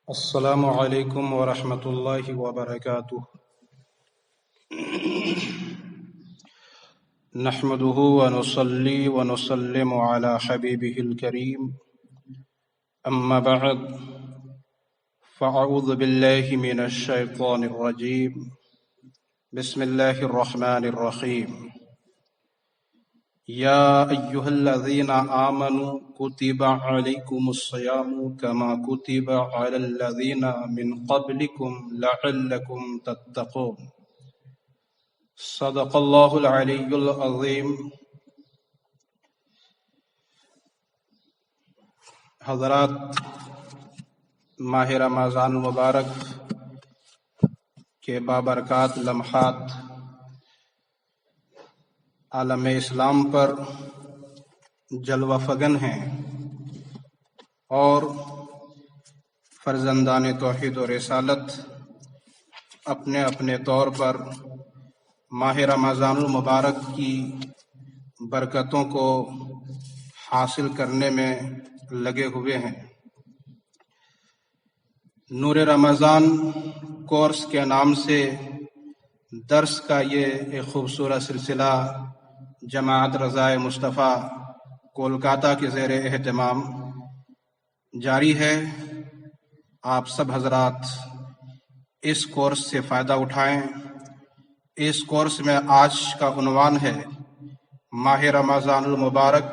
السلام علیکم ورحمۃ اللہ وبرکاتہ۔ نحمده ونصلي ونسلم على حبيبه الكريم، أما بعد فأعوذ بالله من الشيطان الرجيم، بسم الله الرحمن الرحيم۔ يا أيها الذين آمنوا كتب عليكم الصيام كما كتب على الذين من قبلكم لعلكم تتقون۔ صدق الله العلي العظيم۔ حضرات، ماہ رمضان المبارک کے بابرکات لمحات عالم اسلام پر جلوہ فگن ہیں، اور فرزندان توحید و رسالت اپنے اپنے طور پر ماہ رمضان المبارک کی برکتوں کو حاصل کرنے میں لگے ہوئے ہیں۔ نور رمضان کورس کے نام سے درس کا یہ ایک خوبصورت سلسلہ جماعت رضائے مصطفیٰ کولکاتہ کے زیر اہتمام جاری ہے۔ آپ سب حضرات اس کورس سے فائدہ اٹھائیں۔ اس کورس میں آج کا عنوان ہے ماہ رمضان المبارک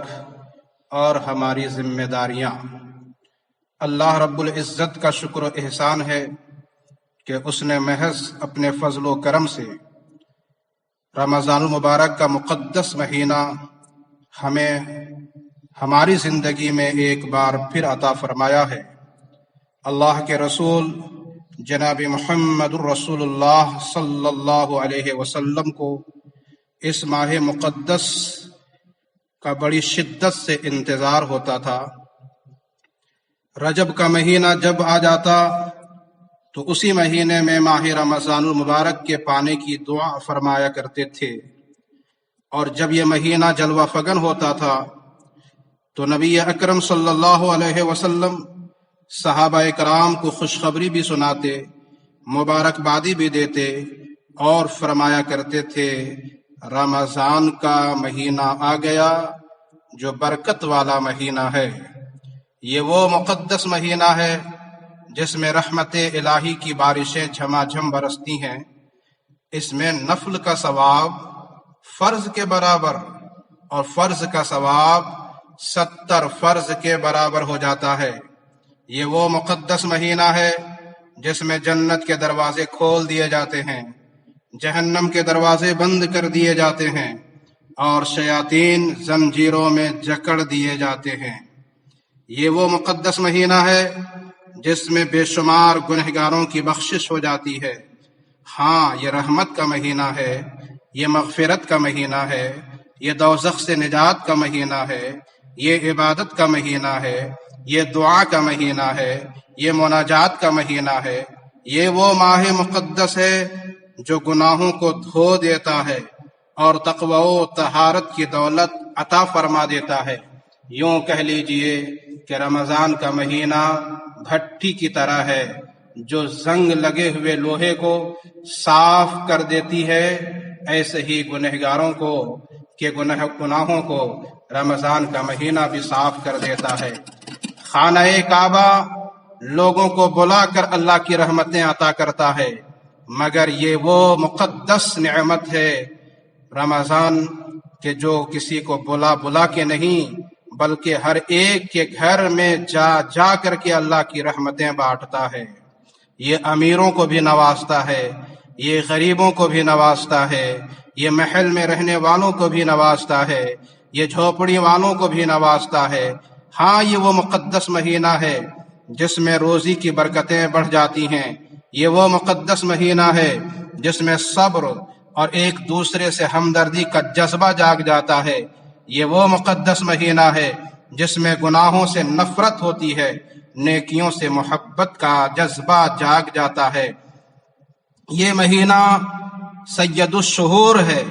اور ہماری ذمہ داریاں۔ اللہ رب العزت کا شکر و احسان ہے کہ اس نے محض اپنے فضل و کرم سے رمضان المبارک کا مقدس مہینہ ہمیں ہماری زندگی میں ایک بار پھر عطا فرمایا ہے۔ اللہ کے رسول جناب محمد الرسول اللہ صلی اللہ علیہ وسلم کو اس ماہ مقدس کا بڑی شدت سے انتظار ہوتا تھا۔ رجب کا مہینہ جب آ جاتا تو اسی مہینے میں ماہ رمضان المبارک کے پانے کی دعا فرمایا کرتے تھے، اور جب یہ مہینہ جلوہ فگن ہوتا تھا تو نبی اکرم صلی اللہ علیہ وسلم صحابہ کرام کو خوشخبری بھی سناتے، مبارکبادی بھی دیتے، اور فرمایا کرتے تھے رمضان کا مہینہ آ گیا جو برکت والا مہینہ ہے۔ یہ وہ مقدس مہینہ ہے جس میں رحمت الہی کی بارشیں جھما جھم برستی ہیں۔ اس میں نفل کا ثواب فرض کے برابر اور فرض کا ثواب 70 فرض کے برابر ہو جاتا ہے۔ یہ وہ مقدس مہینہ ہے جس میں جنت کے دروازے کھول دیے جاتے ہیں، جہنم کے دروازے بند کر دیے جاتے ہیں، اور شیاطین زنجیروں میں جکڑ دیے جاتے ہیں۔ یہ وہ مقدس مہینہ ہے جس میں بے شمار گنہگاروں کی بخشش ہو جاتی ہے۔ ہاں، یہ رحمت کا مہینہ ہے، یہ مغفرت کا مہینہ ہے، یہ دوزخ سے نجات کا مہینہ ہے، یہ عبادت کا مہینہ ہے، یہ دعا کا مہینہ ہے، یہ مناجات کا مہینہ ہے۔ یہ وہ ماہ مقدس ہے جو گناہوں کو دھو دیتا ہے اور تقوی و طہارت کی دولت عطا فرما دیتا ہے۔ یوں کہہ لیجئے کہ رمضان کا مہینہ بھٹی کی طرح ہے جو زنگ لگے ہوئے لوہے کو صاف کر دیتی ہے، ایسے ہی گنہگاروں کو کہ گناہوں کو رمضان کا مہینہ بھی صاف کر دیتا ہے۔ خانہ کعبہ لوگوں کو بلا کر اللہ کی رحمتیں عطا کرتا ہے، مگر یہ وہ مقدس نعمت ہے رمضان کہ جو کسی کو بلا کے نہیں بلکہ ہر ایک کے گھر میں جا کر کے اللہ کی رحمتیں بانٹتا ہے۔ یہ امیروں کو بھی نوازتا ہے، یہ غریبوں کو بھی نوازتا ہے، یہ محل میں رہنے والوں کو بھی نوازتا ہے، یہ جھوپڑی والوں کو بھی نوازتا ہے۔ ہاں، یہ وہ مقدس مہینہ ہے جس میں روزی کی برکتیں بڑھ جاتی ہیں۔ یہ وہ مقدس مہینہ ہے جس میں صبر اور ایک دوسرے سے ہمدردی کا جذبہ جاگ جاتا ہے۔ یہ وہ مقدس مہینہ ہے جس میں گناہوں سے نفرت ہوتی ہے، نیکیوں سے محبت کا جذبہ جاگ جاتا ہے۔ یہ مہینہ سید الشہور ہے،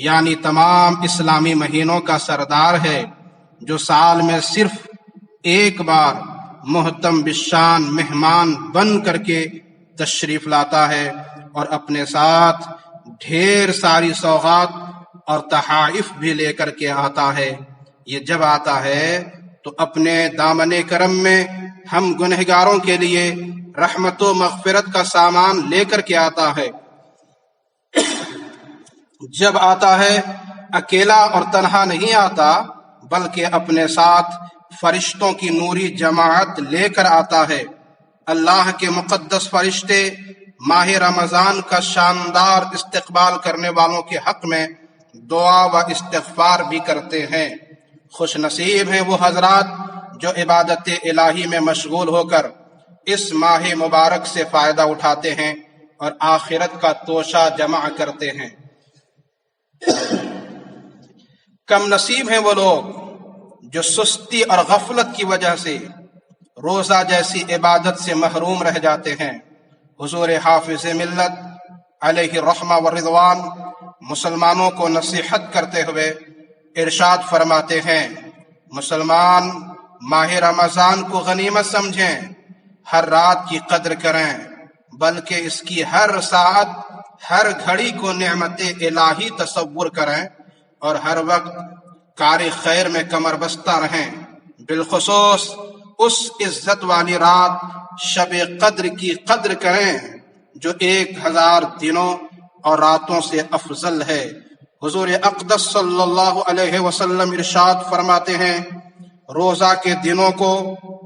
یعنی تمام اسلامی مہینوں کا سردار ہے، جو سال میں صرف ایک بار محتم بالشان مہمان بن کر کے تشریف لاتا ہے اور اپنے ساتھ ڈھیر ساری سوغات اور تحائف بھی لے کر کے آتا ہے۔ یہ جب آتا ہے تو اپنے دامن کرم میں ہم گنہگاروں کے لیے رحمت و مغفرت کا سامان لے کر کے آتا ہے۔ جب آتا ہے اکیلا اور تنہا نہیں آتا، بلکہ اپنے ساتھ فرشتوں کی نوری جماعت لے کر آتا ہے۔ اللہ کے مقدس فرشتے ماہ رمضان کا شاندار استقبال کرنے والوں کے حق میں دعا و استغفار بھی کرتے ہیں۔ خوش نصیب ہیں وہ حضرات جو عبادت الہی میں مشغول ہو کر اس ماہ مبارک سے فائدہ اٹھاتے ہیں اور آخرت کا توشہ جمع کرتے ہیں۔ کم نصیب ہیں وہ لوگ جو سستی اور غفلت کی وجہ سے روزہ جیسی عبادت سے محروم رہ جاتے ہیں۔ حضور حافظ ملت علیہ الرحمہ والرضوان مسلمانوں کو نصیحت کرتے ہوئے ارشاد فرماتے ہیں، مسلمان ماہ رمضان کو غنیمت سمجھیں، ہر رات کی قدر کریں، بلکہ اس کی ہر ساعت ہر گھڑی کو نعمت الہی تصور کریں اور ہر وقت کار خیر میں کمر بستہ رہیں۔ بالخصوص اس عزت والی رات شب قدر کی قدر کریں جو 1000 دنوں اور راتوں سے افضل ہے۔ حضور اقدس صلی اللہ علیہ وسلم ارشاد فرماتے ہیں، روزہ کے دنوں کو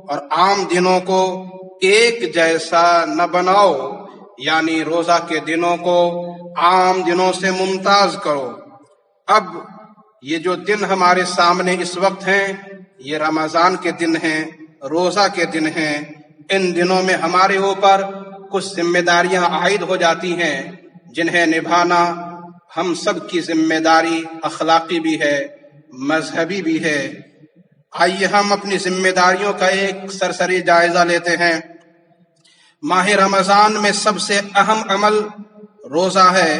اور عام دنوں کو ایک جیسا نہ بناؤ، یعنی روزہ کے دنوں کو عام دنوں سے ممتاز کرو۔ اب یہ جو دن ہمارے سامنے اس وقت ہیں یہ رمضان کے دن ہیں، روزہ کے دن ہیں۔ ان دنوں میں ہمارے اوپر کچھ ذمہ داریاں عائد ہو جاتی ہیں جنہیں نبھانا ہم سب کی ذمہ داری اخلاقی بھی ہے، مذہبی بھی ہے۔ آئیے ہم اپنی ذمہ داریوں کا ایک سرسری جائزہ لیتے ہیں۔ ماہ رمضان میں سب سے اہم عمل روزہ ہے۔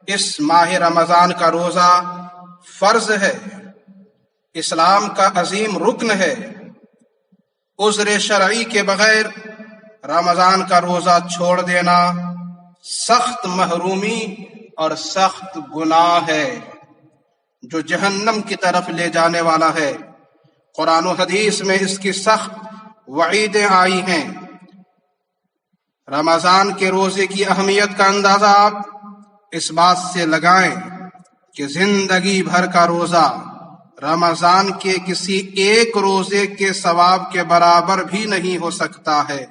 اس ماہ رمضان کا روزہ فرض ہے، اسلام کا عظیم رکن ہے۔ عذر شرعی کے بغیر رمضان کا روزہ چھوڑ دینا سخت محرومی اور سخت گناہ ہے جو جہنم کی طرف لے جانے والا ہے۔ قرآن و حدیث میں اس کی سخت وعیدیں آئی ہیں۔ رمضان کے روزے کی اہمیت کا اندازہ آپ اس بات سے لگائیں کہ زندگی بھر کا روزہ رمضان کے کسی ایک روزے کے ثواب کے برابر بھی نہیں ہو سکتا ہے۔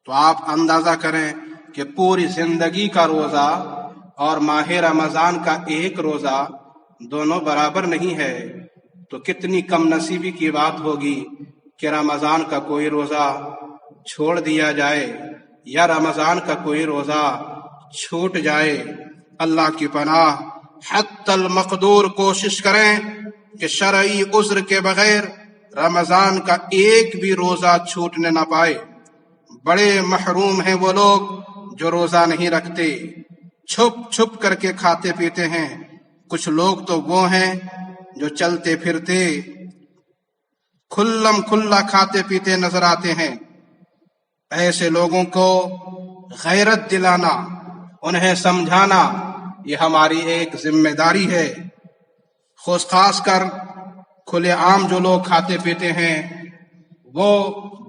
تو آپ اندازہ کریں کہ پوری زندگی کا روزہ اور ماہ رمضان کا ایک روزہ دونوں برابر نہیں ہے، تو کتنی کم نصیبی کی بات ہوگی کہ رمضان کا کوئی روزہ چھوڑ دیا جائے یا رمضان کا کوئی روزہ چھوٹ جائے۔ اللہ کی پناہ حتی المقدور کوشش کریں کہ شرعی عذر کے بغیر رمضان کا ایک بھی روزہ چھوٹنے نہ پائے۔ بڑے محروم ہیں وہ لوگ جو روزہ نہیں رکھتے، چھپ چھپ کر کے کھاتے پیتے ہیں۔ کچھ لوگ تو وہ ہیں جو چلتے پھرتے کھلم کھلا کھاتے پیتے نظر آتے ہیں۔ ایسے لوگوں کو غیرت دلانا، انہیں سمجھانا یہ ہماری ایک ذمہ داری ہے۔ خاص کر کھلے عام جو لوگ کھاتے پیتے ہیں وہ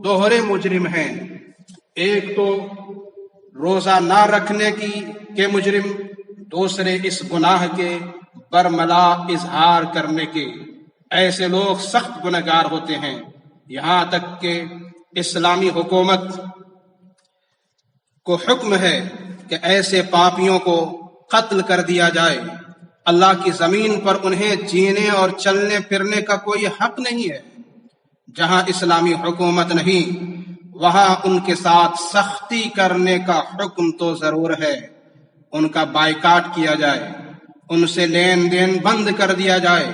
دوہرے مجرم ہیں۔ ایک تو روزہ نہ رکھنے کے مجرم، دوسرے اس گناہ کے برملا اظہار کرنے کے۔ ایسے لوگ سخت گنہگار ہوتے ہیں، یہاں تک کہ اسلامی حکومت کو حکم ہے کہ ایسے پاپیوں کو قتل کر دیا جائے۔ اللہ کی زمین پر انہیں جینے اور چلنے پھرنے کا کوئی حق نہیں ہے۔ جہاں اسلامی حکومت نہیں وہاں ان کے ساتھ سختی کرنے کا حکم تو ضرور ہے۔ ان کا بائیکاٹ کیا جائے، ان سے لین دین بند کر دیا جائے،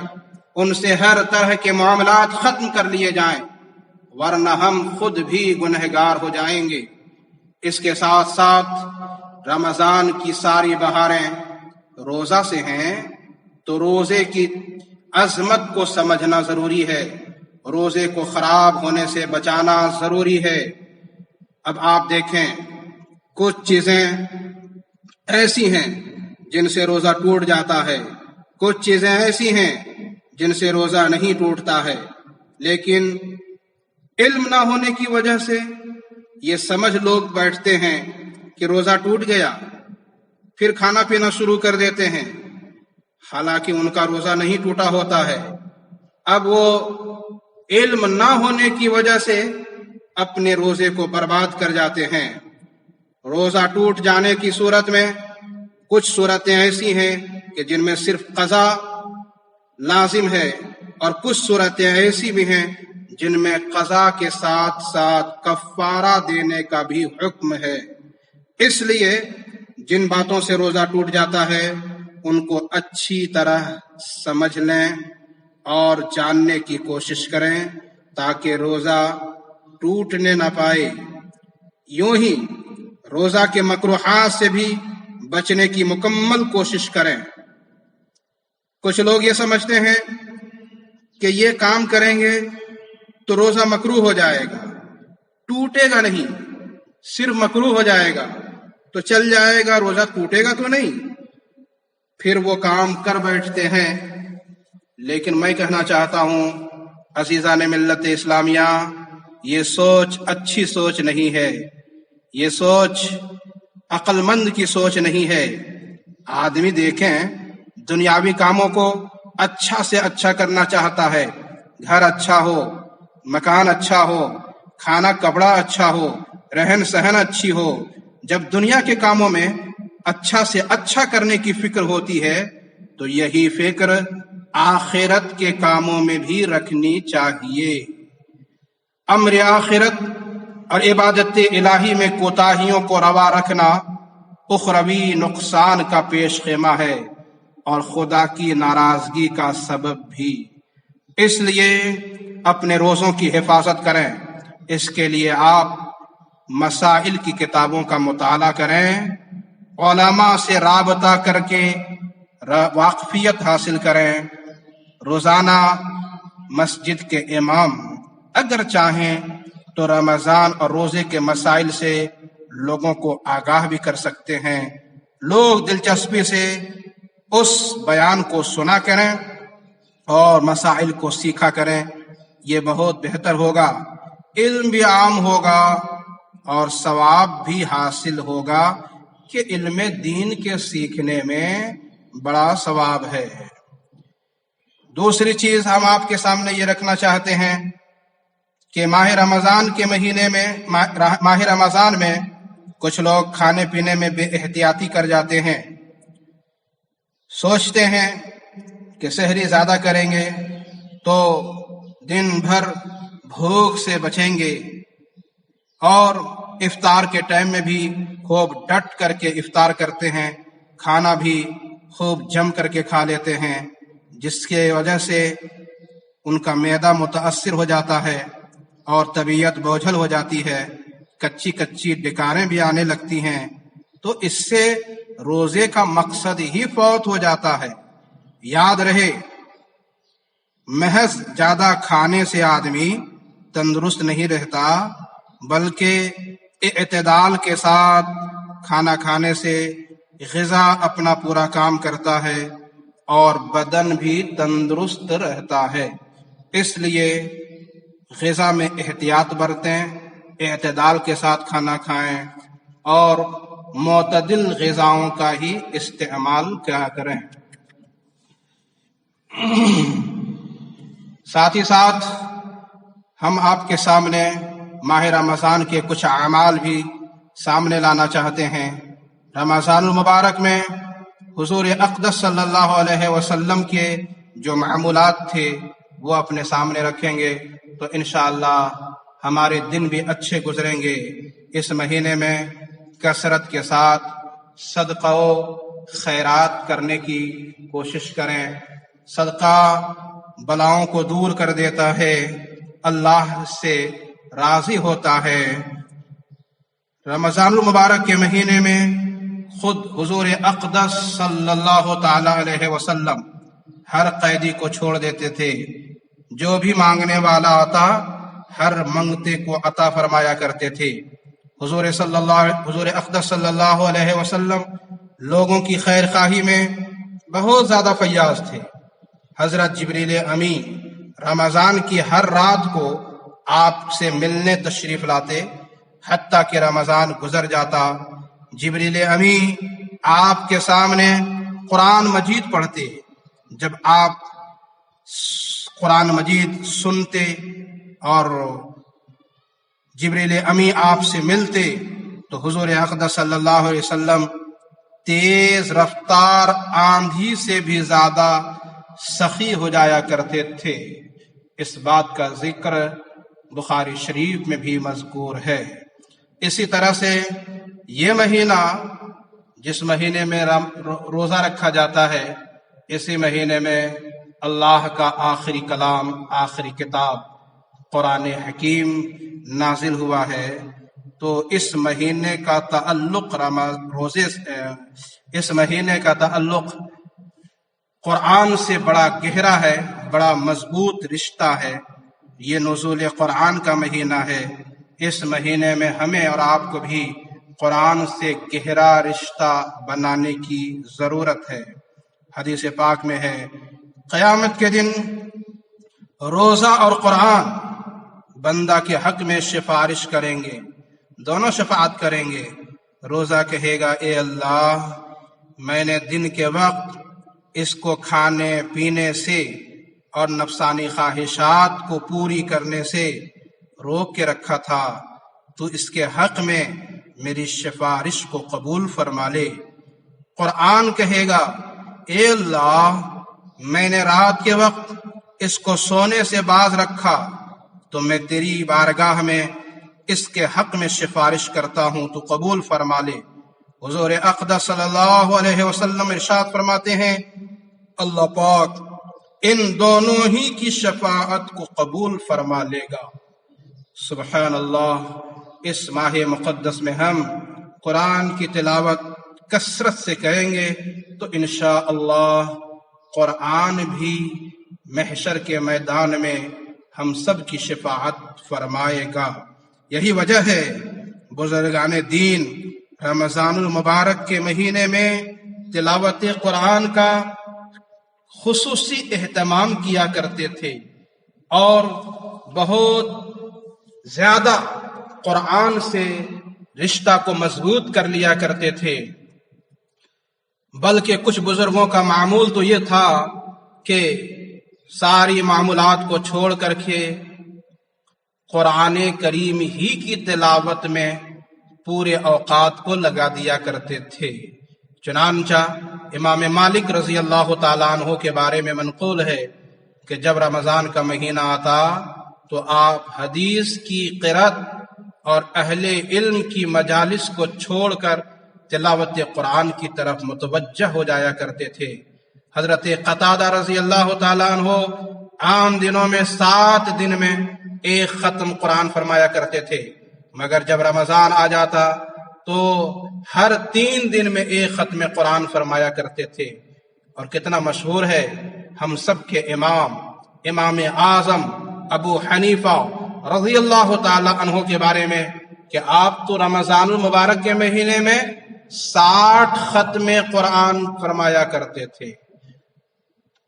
ان سے ہر طرح کے معاملات ختم کر لیے جائیں، ورنہ ہم خود بھی گنہگار ہو جائیں گے۔ اس کے ساتھ ساتھ رمضان کی ساری بہاریں روزہ سے ہیں، تو روزے کی عظمت کو سمجھنا ضروری ہے۔ روزے کو خراب ہونے سے بچانا ضروری ہے۔ اب آپ دیکھیں، کچھ چیزیں ایسی ہیں جن سے روزہ ٹوٹ جاتا ہے، کچھ چیزیں ایسی ہیں جن سے روزہ نہیں ٹوٹتا ہے، لیکن علم نہ ہونے کی وجہ سے یہ سمجھ لوگ بیٹھتے ہیں کہ روزہ ٹوٹ گیا، پھر کھانا پینا شروع کر دیتے ہیں، حالانکہ ان کا روزہ نہیں ٹوٹا ہوتا ہے۔ اب وہ علم نہ ہونے کی وجہ سے اپنے روزے کو برباد کر جاتے ہیں۔ روزہ ٹوٹ جانے کی صورت میں کچھ صورتیں ایسی ہیں کہ جن میں صرف قضا لازم ہے، اور کچھ صورتیں ایسی بھی ہیں جن میں قضا کے ساتھ ساتھ کفارہ دینے کا بھی حکم ہے۔ اس لیے جن باتوں سے روزہ ٹوٹ جاتا ہے ان کو اچھی طرح سمجھ لیں اور جاننے کی کوشش کریں تاکہ روزہ ٹوٹنے نہ پائے۔ یوں ہی روزہ کے مکروہات سے بھی بچنے کی مکمل کوشش کریں۔ کچھ لوگ یہ سمجھتے ہیں کہ یہ کام کریں گے تو روزہ مکروہ ہو جائے گا، ٹوٹے گا نہیں، صرف مکروہ ہو جائے گا تو چل جائے گا، روزہ ٹوٹے گا تو نہیں، پھر وہ کام کر بیٹھتے ہیں۔ لیکن میں کہنا چاہتا ہوں عزیزان ملت اسلامیہ، یہ سوچ اچھی سوچ نہیں ہے، یہ سوچ عقل مند کی سوچ نہیں ہے۔ آدمی دیکھیں دنیاوی کاموں کو اچھا سے اچھا کرنا چاہتا ہے، گھر اچھا ہو، مکان اچھا ہو، کھانا کپڑا اچھا ہو، رہن سہن اچھی ہو۔ جب دنیا کے کاموں میں اچھا سے اچھا کرنے کی فکر ہوتی ہے تو یہی فکر آخرت کے کاموں میں بھی رکھنی چاہیے۔ امر آخرت اور عبادت الہی میں کوتاہیوں کو روا رکھنا اخروی نقصان کا پیش خیمہ ہے اور خدا کی ناراضگی کا سبب بھی۔ اس لیے اپنے روزوں کی حفاظت کریں۔ اس کے لیے آپ مسائل کی کتابوں کا مطالعہ کریں، علماء سے رابطہ کر کے واقفیت حاصل کریں۔ روزانہ مسجد کے امام اگر چاہیں تو رمضان اور روزے کے مسائل سے لوگوں کو آگاہ بھی کر سکتے ہیں۔ لوگ دلچسپی سے اس بیان کو سنا کریں اور مسائل کو سیکھا کریں، یہ بہت بہتر ہوگا۔ علم بھی عام ہوگا اور ثواب بھی حاصل ہوگا کہ علم دین کے سیکھنے میں بڑا ثواب ہے۔ دوسری چیز ہم آپ کے سامنے یہ رکھنا چاہتے ہیں کہ ماہ رمضان کے مہینے میں ماہ رمضان میں کچھ لوگ کھانے پینے میں بے احتیاطی کر جاتے ہیں، سوچتے ہیں کہ سحری زیادہ کریں گے تو دن بھر بھوک سے بچیں گے، اور افطار کے ٹائم میں بھی خوب ڈٹ کر کے افطار کرتے ہیں، کھانا بھی خوب جم کر کے کھا لیتے ہیں، جس کی وجہ سے ان کا معدہ متاثر ہو جاتا ہے اور طبیعت بوجھل ہو جاتی ہے، کچی کچی ڈکاریں بھی آنے لگتی ہیں، تو اس سے روزے کا مقصد ہی فوت ہو جاتا ہے۔ یاد رہے، محض زیادہ کھانے سے آدمی تندرست نہیں رہتا، بلکہ اعتدال کے ساتھ کھانا کھانے سے غذا اپنا پورا کام کرتا ہے اور بدن بھی تندرست رہتا ہے۔ اس لیے غذا میں احتیاط برتیں، اعتدال کے ساتھ کھانا کھائیں اور معتدل غذاؤں کا ہی استعمال کیا کریں۔ ساتھ ہی ساتھ ہم آپ کے سامنے ماہ رمضان کے کچھ اعمال بھی سامنے لانا چاہتے ہیں۔ رمضان المبارک میں حضور اقدس صلی اللہ علیہ وسلم کے جو معمولات تھے وہ اپنے سامنے رکھیں گے تو انشاءاللہ ہمارے دن بھی اچھے گزریں گے۔ اس مہینے میں کثرت کے ساتھ صدقہ و خیرات کرنے کی کوشش کریں۔ صدقہ بلاؤں کو دور کر دیتا ہے، اللہ سے راضی ہوتا ہے۔ رمضان المبارک کے مہینے میں خود حضور اقدس صلی اللہ تعالی علیہ وسلم ہر قیدی کو چھوڑ دیتے تھے، جو بھی مانگنے والا آتا ہر منگتے کو عطا فرمایا کرتے تھے۔ حضور اقدس صلی اللہ علیہ وسلم لوگوں کی خیر خواہی میں بہت زیادہ فیاض تھے۔ حضرت جبریل امی رمضان کی ہر رات کو آپ سے ملنے تشریف لاتے، حتیٰ کہ رمضان گزر جاتا جبریل امی آپ کے سامنے قرآن مجید پڑھتے۔ جب آپ قرآن مجید سنتے اور جبریل امی آپ سے ملتے تو حضور اقدس صلی اللہ علیہ وسلم تیز رفتار آندھی سے بھی زیادہ سخی ہو جایا کرتے تھے۔ اس بات کا ذکر بخاری شریف میں بھی مذکور ہے۔ اسی طرح سے یہ مہینہ جس مہینے میں روزہ رکھا جاتا ہے، اسی مہینے میں اللہ کا آخری کلام، آخری کتاب قرآن حکیم نازل ہوا ہے۔ تو اس مہینے کا تعلق اس مہینے کا تعلق قرآن سے بڑا گہرا ہے، بڑا مضبوط رشتہ ہے۔ یہ نزول قرآن کا مہینہ ہے۔ اس مہینے میں ہمیں اور آپ کو بھی قرآن سے گہرا رشتہ بنانے کی ضرورت ہے۔ حدیث پاک میں ہے قیامت کے دن روزہ اور قرآن بندہ کے حق میں سفارش کریں گے، دونوں شفاعت کریں گے۔ روزہ کہے گا اے اللہ، میں نے دن کے وقت اس کو کھانے پینے سے اور نفسانی خواہشات کو پوری کرنے سے روک کے رکھا تھا، تو اس کے حق میں میری سفارش کو قبول فرما لے۔ قرآن کہے گا اے اللہ، میں نے رات کے وقت اس کو سونے سے باز رکھا، تو میں تیری بارگاہ میں اس کے حق میں سفارش کرتا ہوں، تو قبول فرما لے۔ حضور اقدس صلی اللہ علیہ وسلم ارشاد فرماتے ہیں اللہ پاک ان دونوں ہی کی شفاعت کو قبول فرما لے گا۔ سبحان اللہ۔ اس ماہ مقدس میں ہم قرآن کی تلاوت کثرت سے کریں گے تو انشاءاللہ قرآن بھی محشر کے میدان میں ہم سب کی شفاعت فرمائے گا۔ یہی وجہ ہے بزرگان دین رمضان المبارک کے مہینے میں تلاوت قرآن کا خصوصی اہتمام کیا کرتے تھے اور بہت زیادہ قرآن سے رشتہ کو مضبوط کر لیا کرتے تھے۔ بلکہ کچھ بزرگوں کا معمول تو یہ تھا کہ ساری معمولات کو چھوڑ کر کے قرآن کریم ہی کی تلاوت میں پورے اوقات کو لگا دیا کرتے تھے۔ چنانچہ امام مالک رضی اللہ تعالیٰ عنہ کے بارے میں منقول ہے کہ جب رمضان کا مہینہ آتا تو آپ حدیث کی قرأت اور اہل علم کی مجالس کو چھوڑ کر تلاوت قرآن کی طرف متوجہ ہو جایا کرتے تھے۔ حضرت قتادہ رضی اللہ تعالیٰ عنہ عام دنوں میں 7 دن میں ایک ختم قرآن فرمایا کرتے تھے، مگر جب رمضان آ جاتا تو ہر 3 دن میں ایک ختم قرآن فرمایا کرتے تھے۔ اور کتنا مشہور ہے ہم سب کے امام اعظم ابو حنیفہ رضی اللہ تعالی عنہ کے بارے میں کہ آپ تو رمضان المبارک کے مہینے میں 60 ختم قرآن فرمایا کرتے تھے۔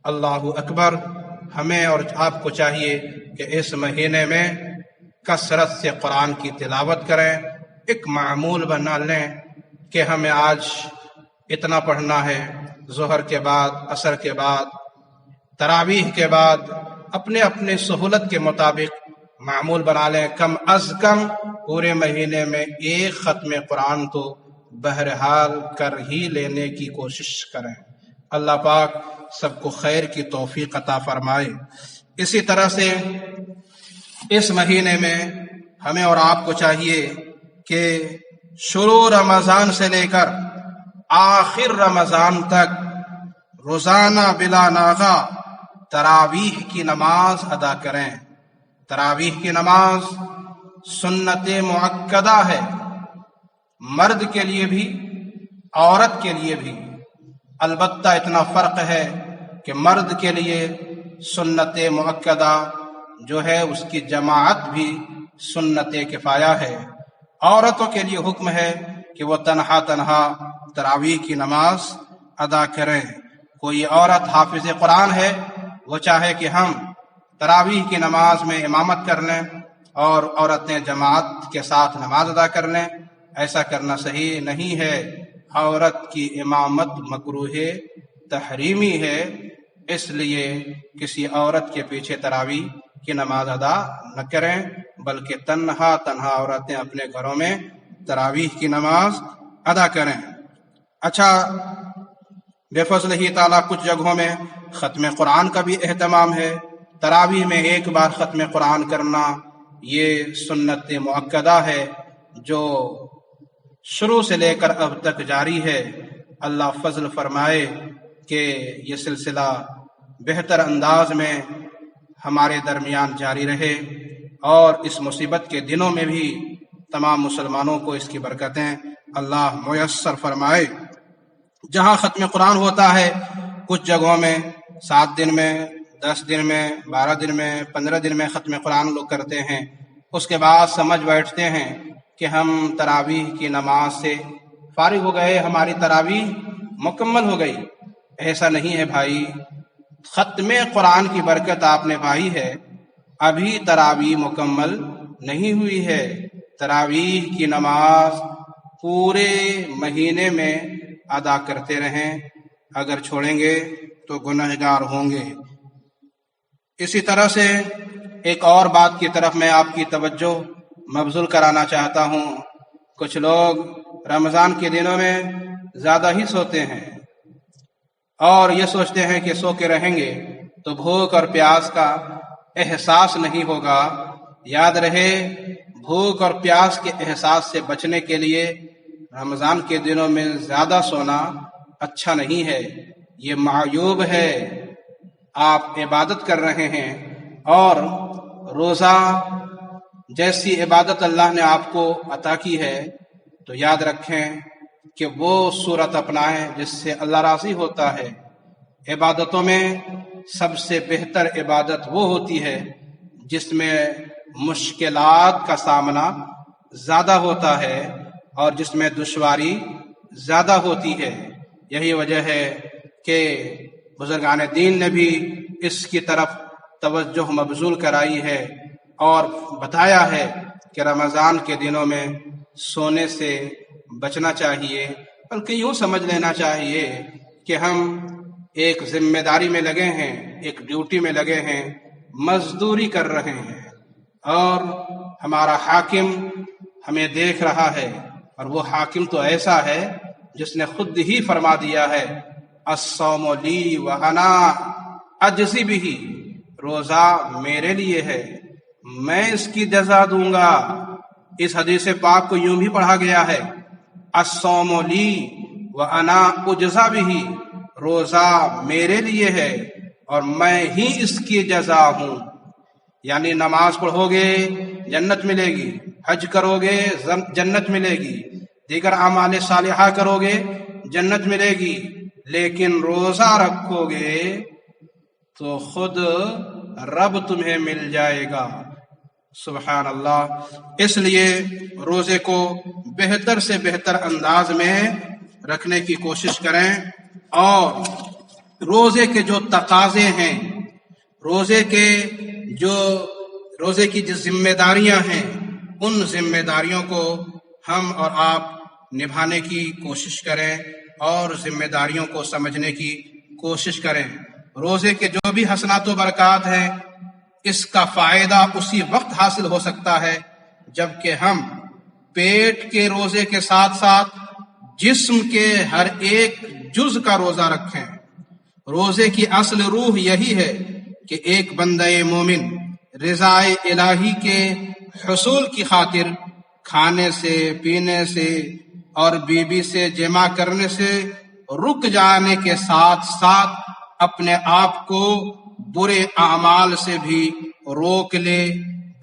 اللہ اکبر۔ ہمیں اور آپ کو چاہیے کہ اس مہینے میں کثرت سے قرآن کی تلاوت کریں، ایک معمول بنا لیں کہ ہمیں آج اتنا پڑھنا ہے، ظہر کے بعد، عصر کے بعد، تراویح کے بعد، اپنے اپنے سہولت کے مطابق معمول بنا لیں۔ کم از کم پورے مہینے میں ایک ختم قرآن تو بہرحال کر ہی لینے کی کوشش کریں۔ اللہ پاک سب کو خیر کی توفیق عطا فرمائے۔ اسی طرح سے اس مہینے میں ہمیں اور آپ کو چاہیے کہ شروع رمضان سے لے کر آخر رمضان تک روزانہ بلا ناغہ تراویح کی نماز ادا کریں۔ تراویح کی نماز سنت مؤکدہ ہے، مرد کے لیے بھی عورت کے لیے بھی۔ البتہ اتنا فرق ہے کہ مرد کے لیے سنت مؤکدہ جو ہے اس کی جماعت بھی سنت کفایہ ہے۔ عورتوں کے لیے حکم ہے کہ وہ تنہا تراویح کی نماز ادا کریں۔ کوئی عورت حافظ قرآن ہے، وہ چاہے کہ ہم تراویح کی نماز میں امامت کر لیں اور عورتیں جماعت کے ساتھ نماز ادا کر لیں، ایسا کرنا صحیح نہیں ہے۔ عورت کی امامت مکروہ تحریمی ہے، اس لیے کسی عورت کے پیچھے تراویح کی نماز ادا نہ کریں، بلکہ تنہا عورتیں اپنے گھروں میں تراویح کی نماز ادا کریں۔ اچھا، بے فضل ہی تعالیٰ کچھ جگہوں میں ختم قرآن کا بھی اہتمام ہے۔ تراویح میں ایک بار ختم قرآن کرنا یہ سنت مؤکدہ ہے جو شروع سے لے کر اب تک جاری ہے۔ اللہ فضل فرمائے کہ یہ سلسلہ بہتر انداز میں ہمارے درمیان جاری رہے اور اس مصیبت کے دنوں میں بھی تمام مسلمانوں کو اس کی برکتیں اللہ میسر فرمائے۔ جہاں ختم قرآن ہوتا ہے کچھ جگہوں میں 7 دن میں، 10 دن میں، 12 دن میں، 15 دن میں ختم قرآن لوگ کرتے ہیں، اس کے بعد سمجھ بیٹھتے ہیں کہ ہم تراویح کی نماز سے فارغ ہو گئے، ہماری تراویح مکمل ہو گئی۔ ایسا نہیں ہے بھائی، ختم قرآن کی برکت آپ نے پائی ہے، ابھی تراویح مکمل نہیں ہوئی ہے۔ تراویح کی نماز پورے مہینے میں ادا کرتے رہیں، اگر چھوڑیں گے تو گنہگار ہوں گے۔ اسی طرح سے ایک اور بات کی طرف میں آپ کی توجہ مبذول کرانا چاہتا ہوں۔ کچھ لوگ رمضان کے دنوں میں زیادہ ہی سوتے ہیں اور یہ سوچتے ہیں کہ سو کے رہیں گے تو بھوک اور پیاس کا احساس نہیں ہوگا۔ یاد رہے، بھوک اور پیاس کے احساس سے بچنے کے لیے رمضان کے دنوں میں زیادہ سونا اچھا نہیں ہے، یہ معیوب ہے۔ آپ عبادت کر رہے ہیں اور روزہ جیسی عبادت اللہ نے آپ کو عطا کی ہے تو یاد رکھیں کہ وہ صورت اپنائیں جس سے اللہ راضی ہوتا ہے۔ عبادتوں میں سب سے بہتر عبادت وہ ہوتی ہے جس میں مشکلات کا سامنا زیادہ ہوتا ہے اور جس میں دشواری زیادہ ہوتی ہے۔ یہی وجہ ہے کہ بزرگان دین نے بھی اس کی طرف توجہ مبذول کرائی ہے اور بتایا ہے کہ رمضان کے دنوں میں سونے سے بچنا چاہیے، بلکہ یوں سمجھ لینا چاہیے کہ ہم ایک ذمہ داری میں لگے ہیں، ایک ڈیوٹی میں لگے ہیں، مزدوری کر رہے ہیں اور ہمارا حاکم ہمیں دیکھ رہا ہے، اور وہ حاکم تو ایسا ہے جس نے خود ہی فرما دیا ہے الصوم لی وانا اجزی بہ، روزہ میرے لیے ہے، میں اس کی جزا دوں گا۔ اس حدیث پاک کو یوں بھی پڑھا گیا ہے الصوم لی وانا اجزی بہ، روزہ میرے لیے ہے اور میں ہی اس کی جزا ہوں۔ یعنی نماز پڑھو گے جنت ملے گی، حج کرو گے جنت ملے گی، دیگر اعمال صالحہ کرو گے جنت ملے گی، لیکن روزہ رکھو گے تو خود رب تمہیں مل جائے گا۔ سبحان اللہ۔ اس لیے روزے کو بہتر سے بہتر انداز میں رکھنے کی کوشش کریں اور روزے کے جو تقاضے ہیں، روزے کی جو ذمہ داریاں ہیں، ان ذمہ داریوں کو ہم اور آپ نبھانے کی کوشش کریں اور ذمہ داریوں کو سمجھنے کی کوشش کریں۔ روزے کے جو بھی حسنات و برکات ہیں، اس کا فائدہ اسی وقت حاصل ہو سکتا ہے جب کہ ہم پیٹ کے روزے کے ساتھ ساتھ جسم کے ہر ایک جز کا روزہ رکھیں۔ روزے کی اصل روح یہی ہے کہ ایک بندہ مومن رضائے الہی کے حصول کی خاطر کھانے سے، پینے سے اور بیوی سے جمع کرنے سے رک جانے کے ساتھ ساتھ اپنے آپ کو برے اعمال سے بھی روک لے،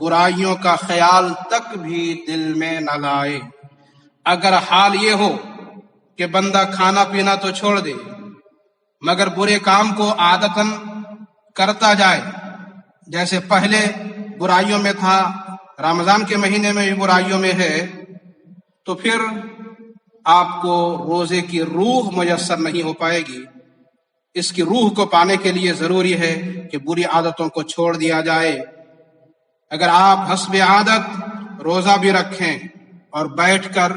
برائیوں کا خیال تک بھی دل میں نہ لائے۔ اگر حال یہ ہو کہ بندہ کھانا پینا تو چھوڑ دے مگر برے کام کو عادتاً کرتا جائے. جیسے پہلے برائیوں میں تھا، رمضان کے مہینے میں بھی برائیوں میں ہے، تو پھر آپ کو روزے کی روح میسر نہیں ہو پائے گی. اس کی روح کو پانے کے لیے ضروری ہے کہ بری عادتوں کو چھوڑ دیا جائے. اگر آپ حسب عادت روزہ بھی رکھیں اور بیٹھ کر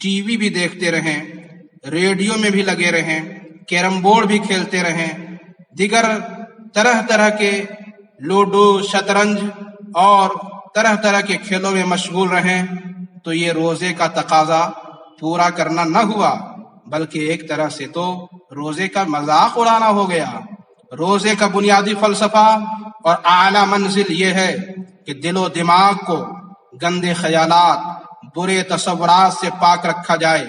ٹی وی بھی دیکھتے رہیں، ریڈیو میں بھی لگے رہیں، کیرم بورڈ بھی کھیلتے رہیں، دیگر طرح طرح کے لوڈو، شطرنج اور طرح طرح کے کھیلوں میں مشغول رہیں، تو یہ روزے کا تقاضا پورا کرنا نہ ہوا، بلکہ ایک طرح سے تو روزے کا مذاق اڑانا ہو گیا. روزے کا بنیادی فلسفہ اور اعلیٰ منزل یہ ہے کہ دل و دماغ کو گندے خیالات، برے تصورات سے پاک رکھا جائے.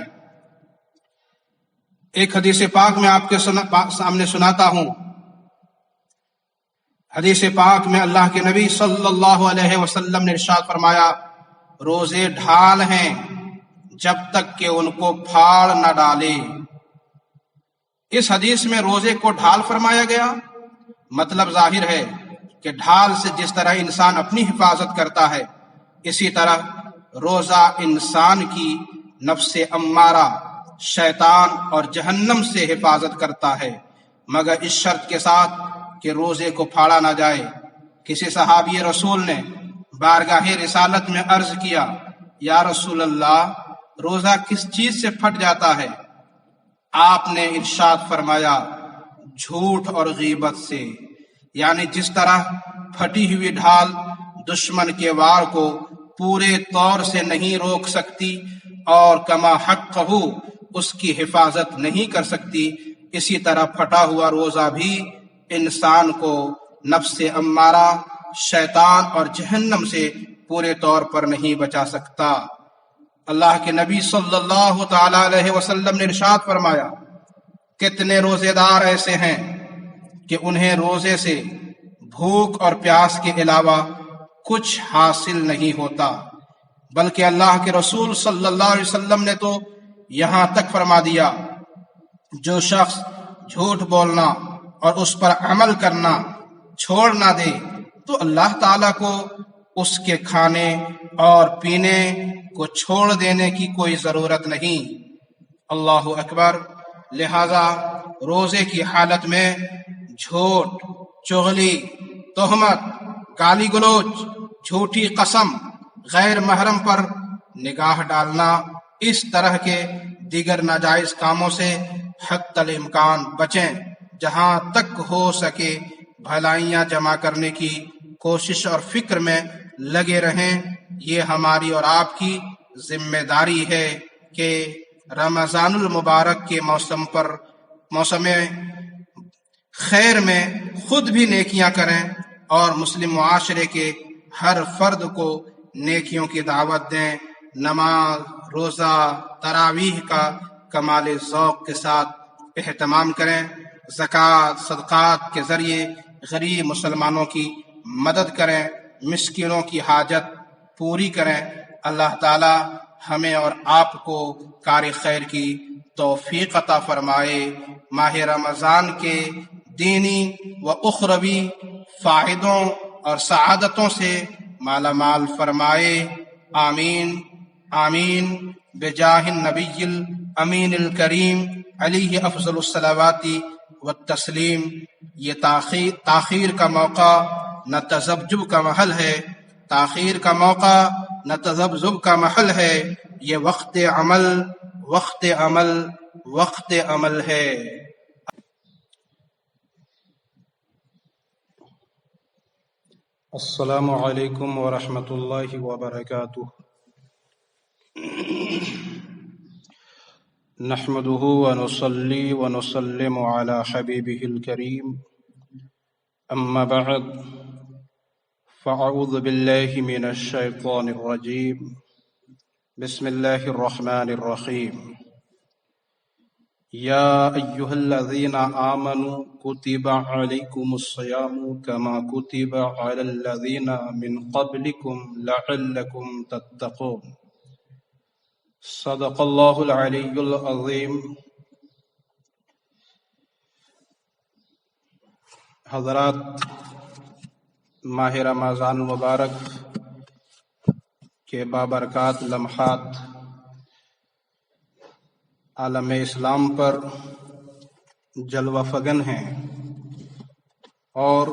ایک حدیث پاک میں آپ کے سامنے سناتا ہوں. حدیث پاک میں اللہ کے نبی صلی اللہ علیہ وسلم نے ارشاد فرمایا، روزے ڈھال ہیں جب تک کہ ان کو پھاڑ نہ ڈالے. اس حدیث میں روزے کو ڈھال فرمایا گیا. مطلب ظاہر ہے کہ ڈھال سے جس طرح انسان اپنی حفاظت کرتا ہے، اسی طرح روزہ انسان کی نفس امارہ، شیطان اور جہنم سے حفاظت کرتا ہے، مگر اس شرط کے ساتھ کہ روزے کو پھاڑا نہ جائے. کسی صحابی رسول نے بارگاہ رسالت میں عرض کیا، یا رسول اللہ، روزہ کس چیز سے پھٹ جاتا ہے؟ آپ نے ارشاد فرمایا، جھوٹ اور غیبت سے. یعنی جس طرح پھٹی ہوئی ڈھال دشمن کے وار کو پورے طور سے نہیں روک سکتی اور کما حق ہو اس کی حفاظت نہیں کر سکتی، اسی طرح پھٹا ہوا روزہ بھی انسان کو نفس امارہ، شیطان اور جہنم سے پورے طور پر نہیں بچا سکتا. اللہ کے نبی صلی اللہ تعالی علیہ وسلم نے ارشاد فرمایا، کتنے روزے دار ایسے ہیں کہ انہیں روزے سے بھوک اور پیاس کے علاوہ کچھ حاصل نہیں ہوتا، بلکہ اللہ کے رسول صلی اللہ علیہ وسلم نے تو یہاں تک فرما دیا، جو شخص جھوٹ بولنا اور اس پر عمل کرنا چھوڑ نہ دے تو اللہ تعالیٰ کو اس کے کھانے اور پینے کو چھوڑ دینے کی کوئی ضرورت نہیں. اللہ اکبر. لہذا روزے کی حالت میں جھوٹ، چغلی، تہمت، گالی گلوچ، جھوٹی قسم، غیر محرم پر نگاہ ڈالنا، اس طرح کے دیگر ناجائز کاموں سے حتی الامکان بچیں. جہاں تک ہو سکے بھلائیاں جمع کرنے کی کوشش اور فکر میں لگے رہیں. یہ ہماری اور آپ کی ذمہ داری ہے کہ رمضان المبارک کے موسم خیر میں خود بھی نیکیاں کریں اور مسلم معاشرے کے ہر فرد کو نیکیوں کی دعوت دیں. نماز، روزہ، تراویح کا کمال ذوق کے ساتھ اہتمام کریں. زکوٰۃ، صدقات کے ذریعے غریب مسلمانوں کی مدد کریں، مسکینوں کی حاجت پوری کریں. اللہ تعالی ہمیں اور آپ کو کار خیر کی توفیق عطا فرمائے. ماہ رمضان کے دینی و اخروی فائدوں اور سعادتوں سے مالا مال فرمائے. آمین آمین. بجاہ النبی الامین الکریم علیہ افضل الصلوات والتسلیم. یہ تاخیر کا موقع نہ تذبذب کا محل ہے، تاخیر کا موقع نہ تذبذب کا محل ہے. یہ وقت عمل، وقت عمل، وقت عمل ہے. السلام علیکم ورحمۃ اللہ وبرکاتہ. نحمده ونصلي ونسلم على حبيبه الكريم. أما بعد، فأعوذ بالله من الشيطان الرجيم. بسم الله الرحمن الرحيم. يا أيها الذين آمنوا كتب عليكم الصيام كما كتب على الذين من قبلكم لعلكم تتقون. صدق اللہ العلی العظیم. حضرات، ماہ رمضان المبارک کے بابرکات لمحات عالم اسلام پر جلوہ فگن ہیں، اور